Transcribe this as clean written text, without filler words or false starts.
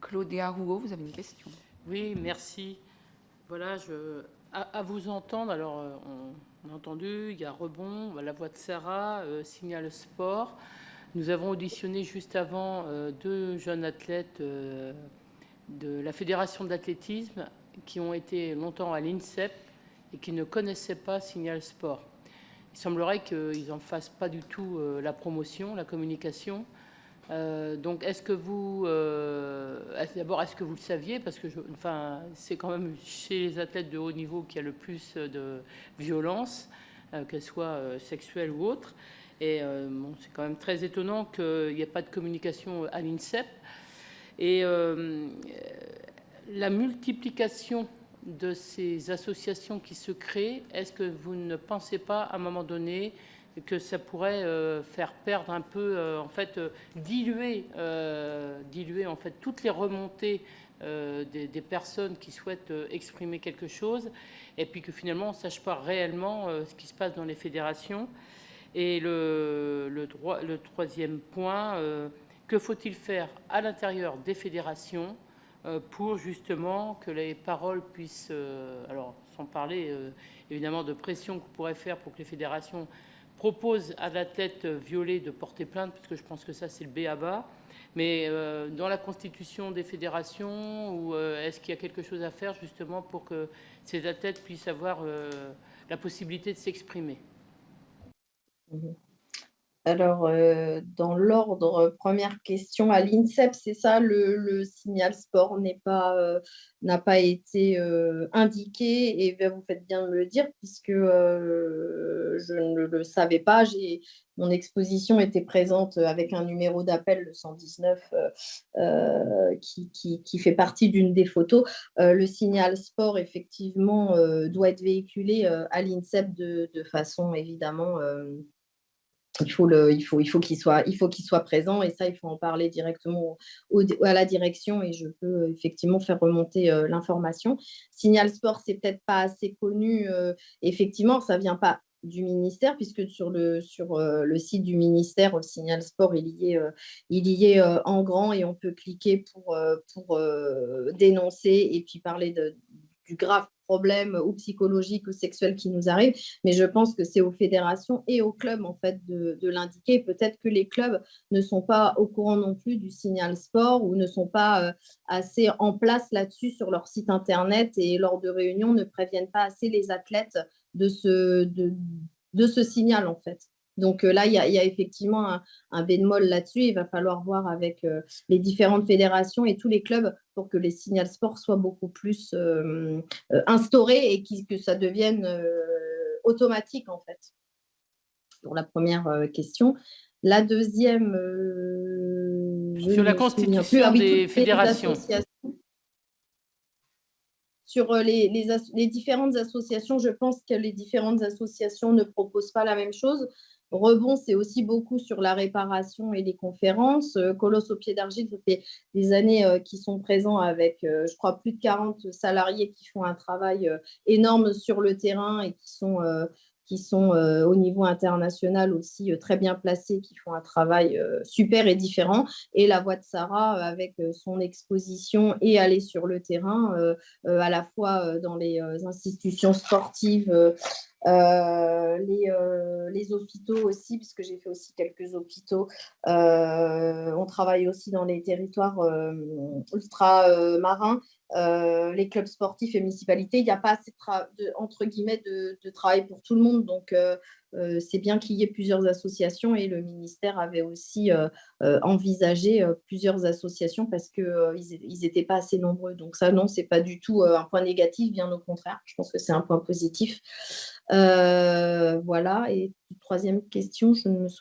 Claudia Rouault, vous avez une question. Oui, merci. Voilà, à vous entendre, alors on a entendu, il y a Rebond, la voix de Sarah, Signal Sport. Nous avons auditionné juste avant deux jeunes athlètes de la Fédération d'athlétisme qui ont été longtemps à l'INSEP et qui ne connaissaient pas Signal Sport. Il semblerait qu'ils n'en fassent pas du tout la promotion, la communication. Donc, est-ce que vous le saviez? Parce que c'est quand même chez les athlètes de haut niveau qu'il y a le plus de violence, qu'elle soit sexuelle ou autre. Et c'est quand même très étonnant qu'il n'y ait pas de communication à l'INSEP. Et la multiplication de ces associations qui se créent, est-ce que vous ne pensez pas à un moment donné que ça pourrait faire perdre un peu, diluer en fait toutes les remontées des personnes qui souhaitent exprimer quelque chose, et puis que finalement on ne sache pas réellement ce qui se passe dans les fédérations. Et le troisième point, que faut-il faire à l'intérieur des fédérations pour justement que les paroles puissent, alors sans parler évidemment de pression qu'on pourrait faire pour que les fédérations proposent à l'athlète violé de porter plainte, parce que je pense que ça c'est le b.a.-ba, mais dans la constitution des fédérations, ou est-ce qu'il y a quelque chose à faire justement pour que ces athlètes puissent avoir la possibilité de s'exprimer? Alors, dans l'ordre, première question à l'INSEP, c'est ça, le signal sport n'a pas été indiqué, et bien, vous faites bien de me le dire, puisque je ne le savais pas. Mon exposition était présente avec un numéro d'appel, le 119, qui fait partie d'une des photos. Le signal sport, effectivement, doit être véhiculé à l'INSEP de façon évidemment. Il faut qu'il soit présent, et ça, il faut en parler directement à la direction, et je peux effectivement faire remonter l'information. Signal Sport, c'est peut-être pas assez connu. Effectivement, ça vient pas du ministère, puisque sur le site du ministère, Signal Sport, il y est en grand, et on peut cliquer pour dénoncer et puis parler du grave problème ou psychologique ou sexuel qui nous arrive. Mais je pense que c'est aux fédérations et aux clubs en fait de l'indiquer. Peut-être que les clubs ne sont pas au courant non plus du signal sport, ou ne sont pas assez en place là-dessus sur leur site internet, et lors de réunions ne préviennent pas assez les athlètes de ce signal en fait. Donc là, il y a effectivement un bémol là-dessus. Il va falloir voir avec les différentes fédérations et tous les clubs pour que les signals sport soient beaucoup plus instaurés, et que ça devienne automatique en fait. Pour la première question. La deuxième, sur la constitution des fédérations. Sur les différentes associations, je pense que les différentes associations ne proposent pas la même chose. Rebond, c'est aussi beaucoup sur la réparation et les conférences. Colosse au pied d'argile, ça fait des années qu'ils sont présents avec, je crois, plus de 40 salariés qui font un travail énorme sur le terrain, et qui sont au niveau international aussi très bien placés, qui font un travail super et différent. Et la voix de Sarah, avec son exposition et aller sur le terrain, à la fois dans les institutions sportives, les hôpitaux aussi, puisque j'ai fait aussi quelques hôpitaux. On travaille aussi dans les territoires ultramarins, les clubs sportifs et municipalités. Il n'y a pas assez entre guillemets de travail pour tout le monde. Donc, c'est bien qu'il y ait plusieurs associations, et le ministère avait aussi envisagé plusieurs associations, parce qu'ils n'étaient pas assez nombreux. Donc ça, non, ce n'est pas du tout un point négatif, bien au contraire. Je pense que c'est un point positif. Voilà. Et troisième question, je ne me souviens